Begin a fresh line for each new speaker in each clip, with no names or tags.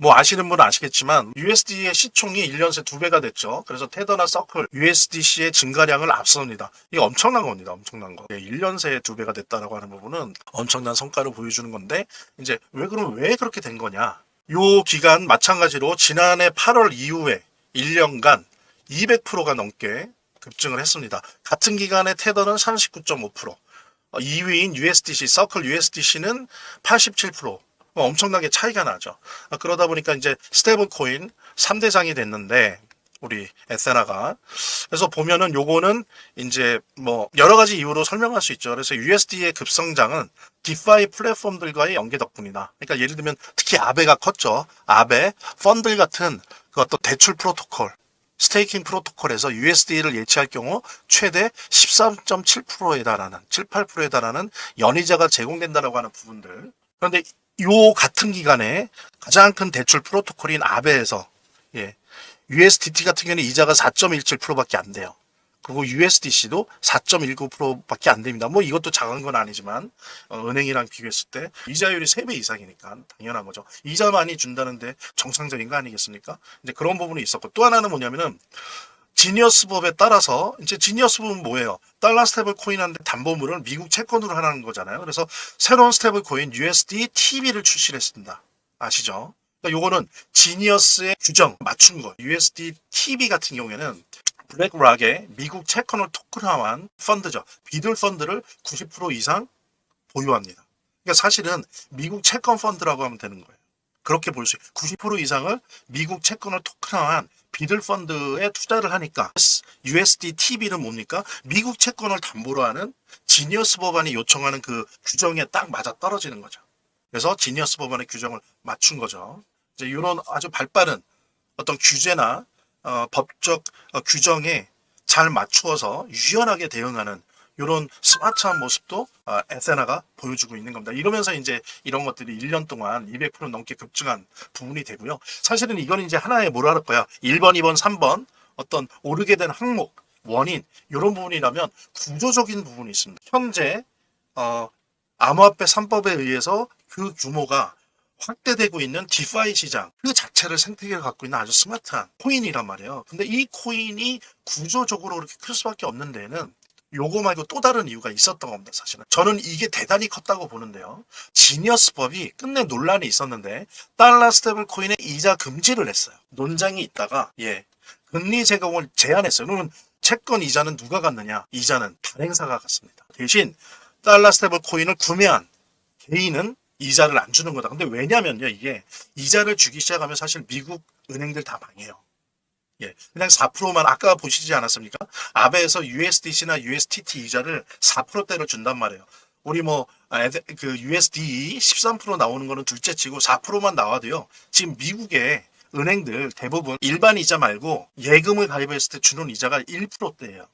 뭐 아시는 분은 아시겠지만 USD의 시총이 1년 새 2배가 됐죠. 그래서 테더나 서클, USDC의 증가량을 앞섭니다. 이게 엄청난 겁니다. 엄청난 거. 1년 새에 2배가 됐다라고 하는 부분은 엄청난 성과를 보여주는 건데 이제 왜 그렇게 된 거냐. 요 기간 마찬가지로 지난해 8월 이후에 1년간 200%가 넘게 급증을 했습니다. 같은 기간에 테더는 39.5%, 2위인 USDC, 서클 USDC는 87%. 엄청나게 차이가 나죠. 그러다 보니까 이제 스테이블 코인 3대장이 됐는데 우리 에세나가. 그래서 보면은 요거는 이제 뭐 여러 가지 이유로 설명할 수 있죠. 그래서 USD의 급성장은 디파이 플랫폼들과의 연계 덕분이다. 그러니까 예를 들면 특히 아베가 컸죠. 아베, 펀들 같은 그 어떤 대출 프로토콜, 스테이킹 프로토콜에서 USD를 예치할 경우 최대 13.7%에 달하는 7, 8%에 달하는 연이자가 제공된다라고 하는 부분들. 그런데 요 같은 기간에 가장 큰 대출 프로토콜인 아베에서 USDT 같은 경우는 이자가 4.17%밖에 안 돼요. 그리고 USDC도 4.19%밖에 안 됩니다. 뭐 이것도 작은 건 아니지만 은행이랑 비교했을 때 이자율이 3배 이상이니까 당연한 거죠. 이자 많이 준다는데 정상적인 거 아니겠습니까? 이제 그런 부분이 있었고 또 하나는 뭐냐면은 지니어스 법에 따라서 이제 지니어스 법은 뭐예요? 달러 스테이블 코인한테 담보물을 미국 채권으로 하라는 거잖아요. 그래서 새로운 스테이블 코인 USD TB를 출시를 했습니다. 아시죠? 그러니까 요거는 지니어스의 규정 맞춘 거. USD TB 같은 경우에는 블랙락의 미국 채권을 토큰화한 펀드죠. 비둘 펀드를 90% 이상 보유합니다. 그러니까 사실은 미국 채권 펀드라고 하면 되는 거예요. 그렇게 볼 수 있어요. 90% 이상을 미국 채권을 토큰화한 비들 펀드에 투자를 하니까 USD TB는 뭡니까? 미국 채권을 담보로 하는 지니어스 법안이 요청하는 그 규정에 딱 맞아 떨어지는 거죠. 그래서 지니어스 법안의 규정을 맞춘 거죠. 이제 이런 아주 발빠른 어떤 규제나 법적 규정에 잘 맞추어서 유연하게 대응하는 이런 스마트한 모습도 에세나가 보여주고 있는 겁니다. 이러면서 이제 이런 것들이 1년 동안 200% 넘게 급증한 부분이 되고요. 사실은 이건 이제 하나의 뭐라 할까요? 1번, 2번, 3번 어떤 오르게 된 항목, 원인 이런 부분이라면 구조적인 부분이 있습니다. 현재 암호화폐 3법에 의해서 그 규모가 확대되고 있는 디파이 시장 그 자체를 생태계에 갖고 있는 아주 스마트한 코인이란 말이에요. 근데 이 코인이 구조적으로 그렇게 클 수밖에 없는 데에는 요거 말고 또 다른 이유가 있었던 겁니다. 사실은 저는 이게 대단히 컸다고 보는데요. 지니어스 법이 끝내 논란이 있었는데 달러 스테이블 코인의 이자 금지를 했어요. 논쟁이 있다가 금리 제공을 제한했어요. 그러면 채권 이자는 누가 갖느냐? 이자는 발행사가 갖습니다. 대신 달러 스테이블 코인을 구매한 개인은 이자를 안 주는 거다. 근데 왜냐면요, 이게 이자를 주기 시작하면 사실 미국 은행들 다 망해요. 그냥 4%만 아까 보시지 않았습니까? 아베에서 USDC나 USTT 이자를 4%대로 준단 말이에요. 우리 그 USD 13% 나오는 거는 둘째 치고 4%만 나와도요. 지금 미국의 은행들 대부분 일반 이자 말고 예금을 가입했을 때 주는 이자가 1%대예요.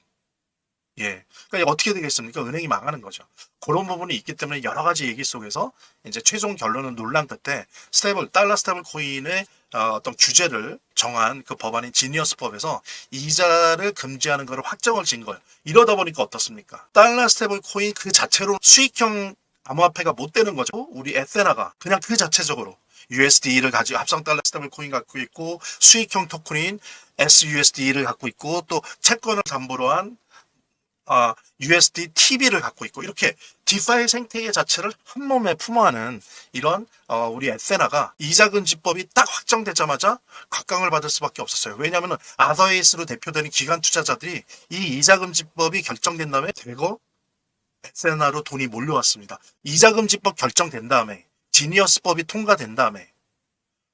그러니까 어떻게 되겠습니까? 은행이 망하는 거죠. 그런 부분이 있기 때문에 여러 가지 얘기 속에서 이제 최종 결론은 논란 끝에 달러 스테이블 코인의 어떤 규제를 정한 그 법안인 지니어스법에서 이자를 금지하는 것을 확정을 지은 거예요. 이러다 보니까 어떻습니까? 달러 스테이블 코인 그 자체로 수익형 암호화폐가 못 되는 거죠. 우리 에세나가 그냥 그 자체적으로 USD를 가지고 합성 달러 스테이블 코인 갖고 있고 수익형 토큰인 SUSD를 갖고 있고 또 채권을 담보로 한 USD TB를 갖고 있고 이렇게 디파이 생태계 자체를 한 몸에 품어하는 이런 우리 에세나가 이자금지법이 딱 확정되자마자 각광을 받을 수밖에 없었어요. 왜냐하면 아더에이스로 대표되는 기관 투자자들이 이 이자금지법이 결정된 다음에 대거 에세나로 돈이 몰려왔습니다. 이자금지법 결정된 다음에 지니어스법이 통과된 다음에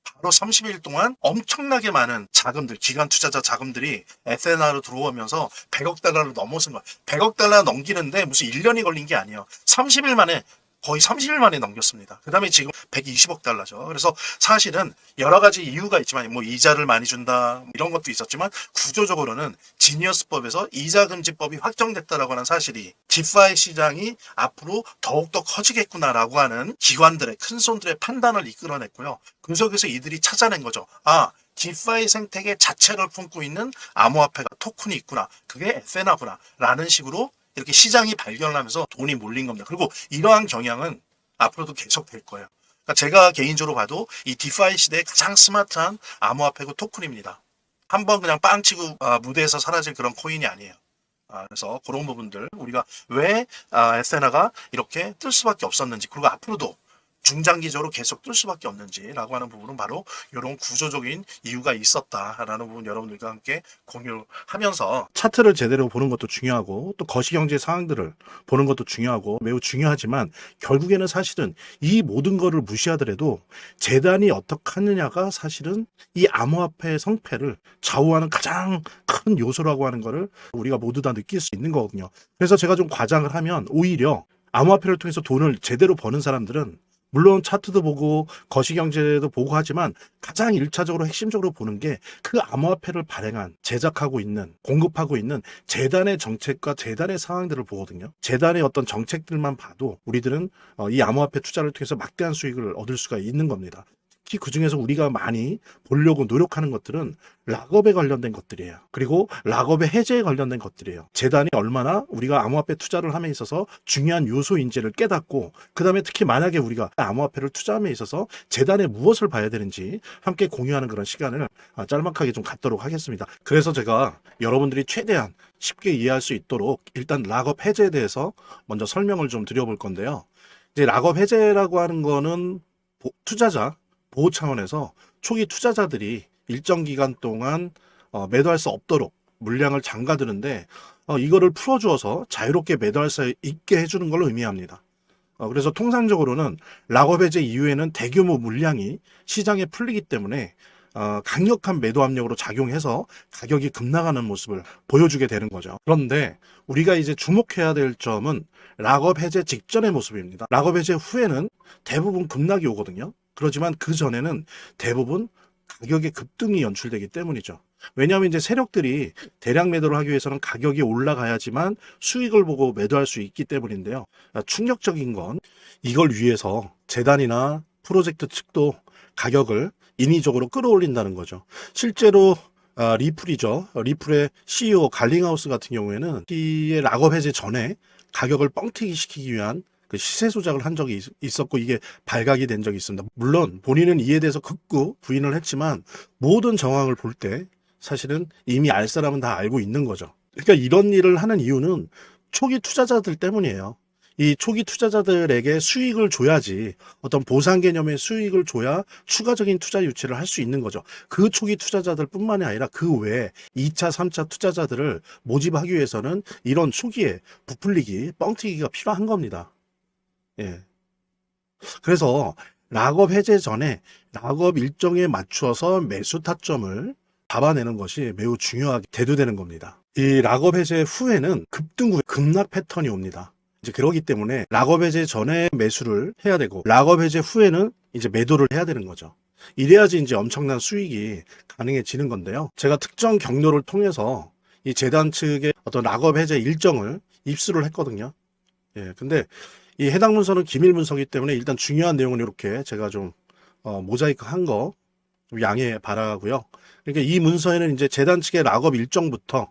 바로 30일 동안 엄청나게 많은 자금들, 기관 투자자 자금들이 에세나로 들어오면서 100억 달러를 넘어선 거예요. 100억 달러 넘기는데 무슨 1년이 걸린 게 아니에요. 30일 만에 거의 30일 만에 넘겼습니다. 그 다음에 지금 120억 달러죠. 그래서 사실은 여러 가지 이유가 있지만 뭐 이자를 많이 준다 이런 것도 있었지만 구조적으로는 지니어스법에서 이자금지법이 확정됐다라고 하는 사실이 디파이 시장이 앞으로 더욱더 커지겠구나라고 하는 기관들의 큰손들의 판단을 이끌어냈고요. 그 속에서 이들이 찾아낸 거죠. 디파이 생태계 자체를 품고 있는 암호화폐가 토큰이 있구나. 그게 에세나구나. 라는 식으로 이렇게 시장이 발견을 하면서 돈이 몰린 겁니다. 그리고 이러한 경향은 앞으로도 계속 될 거예요. 그러니까 제가 개인적으로 봐도 이 디파이 시대의 가장 스마트한 암호화폐고 토큰입니다. 한번 그냥 빵 치고 무대에서 사라질 그런 코인이 아니에요. 그래서 그런 부분들 우리가 왜 에테나가 이렇게 뜰 수밖에 없었는지, 그리고 앞으로도 중장기적으로 계속 뜰 수밖에 없는지라고 하는 부분은 바로 이런 구조적인 이유가 있었다라는 부분 여러분들과 함께 공유하면서 차트를 제대로 보는 것도 중요하고 또 거시경제 상황들을 보는 것도 중요하고 매우 중요하지만, 결국에는 사실은 이 모든 거를 무시하더라도 재단이 어떻게 하느냐가 사실은 이 암호화폐의 성패를 좌우하는 가장 큰 요소라고 하는 거를 우리가 모두 다 느낄 수 있는 거거든요. 그래서 제가 좀 과장을 하면, 오히려 암호화폐를 통해서 돈을 제대로 버는 사람들은 물론 차트도 보고 거시경제도 보고 하지만 가장 1차적으로 핵심적으로 보는 게 그 암호화폐를 발행한, 제작하고 있는, 공급하고 있는 재단의 정책과 재단의 상황들을 보거든요. 재단의 어떤 정책들만 봐도 우리들은 이 암호화폐 투자를 통해서 막대한 수익을 얻을 수가 있는 겁니다. 특히 그중에서 우리가 많이 보려고 노력하는 것들은 락업에 관련된 것들이에요. 그리고 락업의 해제에 관련된 것들이에요. 재단이 얼마나 우리가 암호화폐 투자를 함에 있어서 중요한 요소인지를 깨닫고, 그 다음에 특히 만약에 우리가 암호화폐를 투자함에 있어서 재단에 무엇을 봐야 되는지 함께 공유하는 그런 시간을 짤막하게 좀 갖도록 하겠습니다. 그래서 제가 여러분들이 최대한 쉽게 이해할 수 있도록 일단 락업 해제에 대해서 먼저 설명을 좀 드려볼 건데요. 이제 락업 해제라고 하는 거는 투자자 보호 차원에서 초기 투자자들이 일정 기간 동안 매도할 수 없도록 물량을 잠가두는데, 이거를 풀어주어서 자유롭게 매도할 수 있게 해주는 걸 의미합니다. 그래서 통상적으로는 락업 해제 이후에는 대규모 물량이 시장에 풀리기 때문에 강력한 매도 압력으로 작용해서 가격이 급락하는 모습을 보여주게 되는 거죠. 그런데 우리가 이제 주목해야 될 점은 락업 해제 직전의 모습입니다. 락업 해제 후에는 대부분 급락이 오거든요. 그렇지만 그 전에는 대부분 가격의 급등이 연출되기 때문이죠. 왜냐하면 이제 세력들이 대량 매도를 하기 위해서는 가격이 올라가야지만 수익을 보고 매도할 수 있기 때문인데요. 충격적인 건 이걸 위해서 재단이나 프로젝트 측도 가격을 인위적으로 끌어올린다는 거죠. 실제로 리플이죠. 리플의 CEO 갈링하우스 같은 경우에는 이 락업 해제 전에 가격을 뻥튀기 시키기 위한 그 시세 조작을 한 적이 있었고, 이게 발각이 된 적이 있습니다. 물론 본인은 이에 대해서 극구 부인을 했지만 모든 정황을 볼 때 사실은 이미 알 사람은 다 알고 있는 거죠. 그러니까 이런 일을 하는 이유는 초기 투자자들 때문이에요. 이 초기 투자자들에게 수익을 줘야지, 어떤 보상 개념의 수익을 줘야 추가적인 투자 유치를 할 수 있는 거죠. 그 초기 투자자들 뿐만이 아니라 그 외에 2차, 3차 투자자들을 모집하기 위해서는 이런 초기에 부풀리기, 뻥튀기가 필요한 겁니다. 예. 그래서 락업 해제 전에 락업 일정에 맞추어서 매수 타점을 잡아내는 것이 매우 중요하게 대두되는 겁니다. 이 락업 해제 후에는 급등 후에 급락 패턴이 옵니다. 이제 그러기 때문에 락업 해제 전에 매수를 해야 되고, 락업 해제 후에는 이제 매도를 해야 되는 거죠. 이래야지 이제 엄청난 수익이 가능해지는 건데요. 제가 특정 경로를 통해서 이 재단 측의 어떤 락업 해제 일정을 입수를 했거든요. 예, 근데 이 해당 문서는 기밀 문서이기 때문에 일단 중요한 내용은 이렇게 제가 좀 모자이크 한 거 좀 양해 바라고요. 그러니까 이 문서에는 이제 재단 측의 락업 일정부터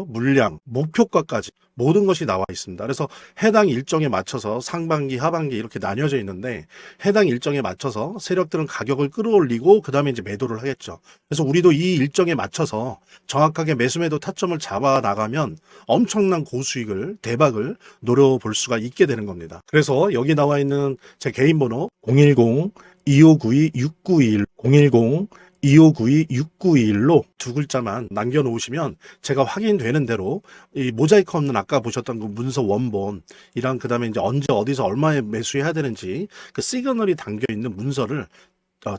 물량, 목표가까지 모든 것이 나와 있습니다. 그래서 해당 일정에 맞춰서 상반기, 하반기 이렇게 나뉘어져 있는데, 해당 일정에 맞춰서 세력들은 가격을 끌어올리고 그 다음에 이제 매도를 하겠죠. 그래서 우리도 이 일정에 맞춰서 정확하게 매수 매도 타점을 잡아 나가면 엄청난 고수익을, 대박을 노려볼 수가 있게 되는 겁니다. 그래서 여기 나와 있는 제 개인 번호 010-2592-6921 010-2592-6921로 두 글자만 남겨놓으시면 제가 확인되는 대로 이 모자이크 없는 아까 보셨던 그 문서 원본이랑 그 다음에 이제 언제 어디서 얼마에 매수해야 되는지 그 시그널이 담겨 있는 문서를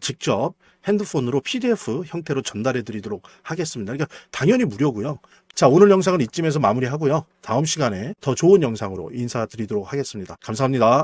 직접 핸드폰으로 PDF 형태로 전달해 드리도록 하겠습니다. 그러니까 당연히 무료고요. 자, 오늘 영상은 이쯤에서 마무리하고요. 다음 시간에 더 좋은 영상으로 인사드리도록 하겠습니다. 감사합니다.